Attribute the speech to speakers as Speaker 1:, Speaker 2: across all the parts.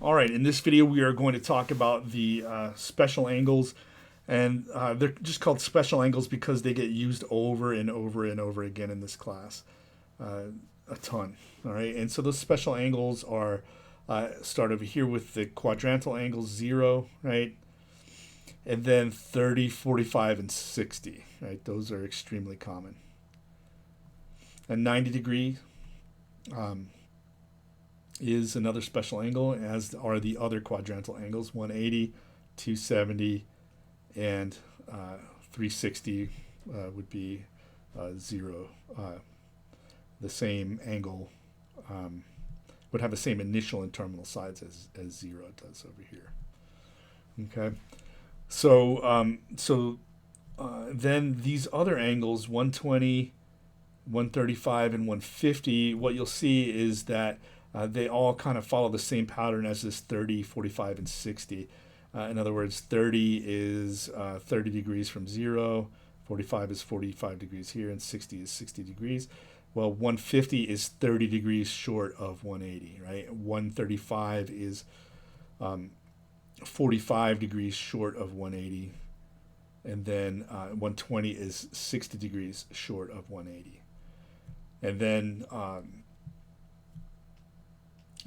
Speaker 1: All right, in this video we are going to talk about the special angles, and they're just called special angles because they get used over and over and over again in this class, a ton. All right, and so those special angles are start over here with the quadrantal angles 0, right, and then 30, 45, and 60, right? Those are extremely common. A 90 degree is another special angle, as are the other quadrantal angles. 180, 270, and 360 would be 0. The same angle would have the same initial and terminal sides as 0 does over here. Okay, so then these other angles, 120, 135, and 150, what you'll see is that they all kind of follow the same pattern as this 30, 45, and 60. In other words, 30 is 30 degrees from 0, 45 is 45 degrees here, and 60 is 60 degrees. Well, 150 is 30 degrees short of 180, right? 135 is 45 degrees short of 180. And then 120 is 60 degrees short of 180. And then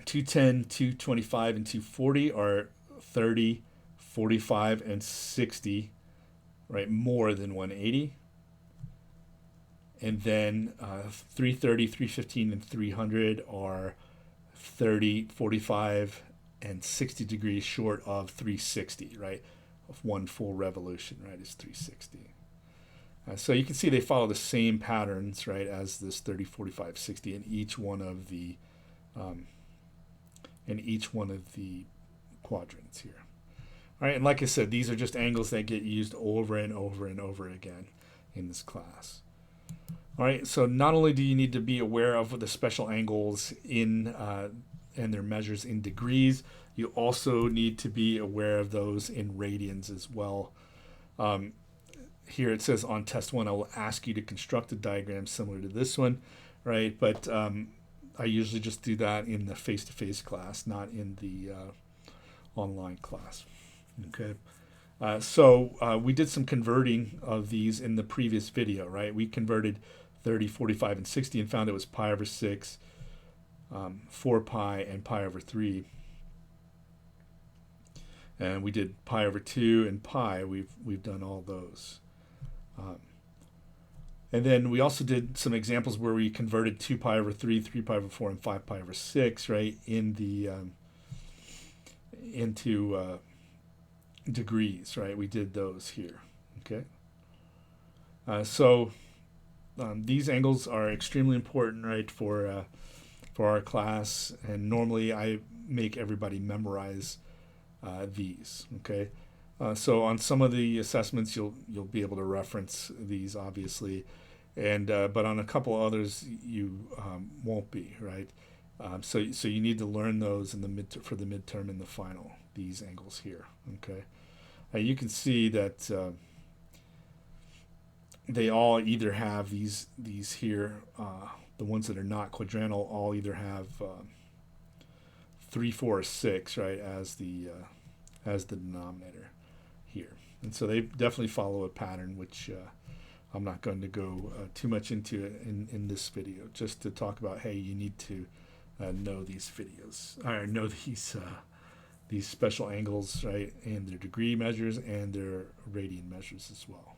Speaker 1: 210, 225, and 240 are 30, 45, and 60, right? More than 180. And then 330, 315, and 300 are 30, 45, and 60 degrees short of 360, right? Of one full revolution, right, is 360. So you can see they follow the same patterns, right, as this 30, 45, 60 in each one of the quadrants here. All right, and like I said, these are just angles that get used over and over and over again in this class. All right, so not only do you need to be aware of the special angles in and their measures in degrees, you also need to be aware of those in radians as well. Here it says on test 1, I will ask you to construct a diagram similar to this one, right? But I usually just do that in the face-to-face class, not in the online class. Okay. So we did some converting of these in the previous video, right? We converted 30, 45, and 60 and found it was pi over 6, 4 pi, and pi over 3. And we did pi over 2 and pi. We've done all those. And then we also did some examples where we converted 2 pi over 3, 3 pi over 4, and 5 pi over 6, right, in the into degrees, right? We did those here. Okay. So these angles are extremely important, right, for our class, and normally I make everybody memorize these. Okay. So on some of the assessments, you'll be able to reference these, obviously, and but on a couple others you won't be, right? So you need to learn those in the for the midterm and the final. These angles here, okay. You can see that they all either have these here. The ones that are not quadrantal all either have 3, 4, or 6, right, as the denominator here. And so they definitely follow a pattern, which I'm not going to go too much into in this video, just to talk about, hey, you need to know these videos, or know these special angles, right, and their degree measures and their radian measures as well.